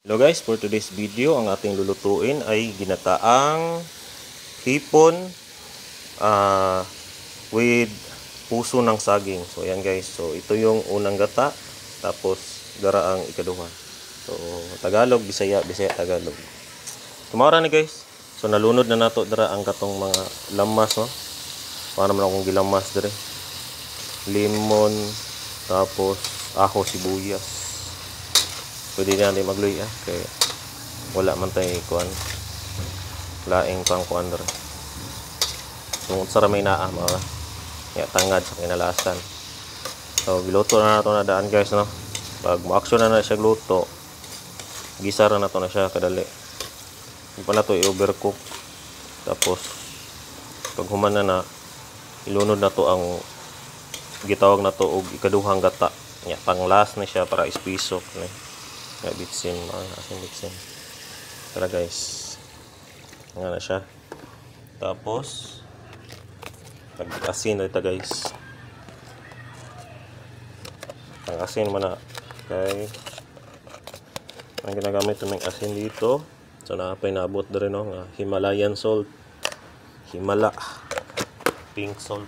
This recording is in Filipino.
Hello guys, for today's video, ang ating lulutuin ay ginataang hipon with puso ng saging. So ayan guys, so ito yung unang gata, tapos dara ang ikaduha. So Tagalog, Bisaya, Bisaya, Tagalog. Tumara ni guys. So nalunod na nato dara ang katong mga lamas, no? Para naman akong gilamas dire. Lemon, tapos aho, sibuyas. Pwede na natin magluy kaya wala man tayo kuan laing pang kuan dere. Tungod sa ramay naa mga ya tangad sa kinalasan. So giluto na nato na daan guys, no. Pag mo-action na siya gluto, gisa ra nato na siya kadali. Hindi pa na to i-overcook. Tapos pag human na ilunod na to ang gitawag na to og ikaduhang gata. Ya pang last na siya para ispisok ni. Ya bitsin, asin bitsin. Tara guys. Nga na siya. Tapos nag-asin na ito guys. Ang asin man na. Okay. Ang ginagamit ng asin dito. So naapay naabot na rin, no? Himalayan salt. Himala. Pink salt.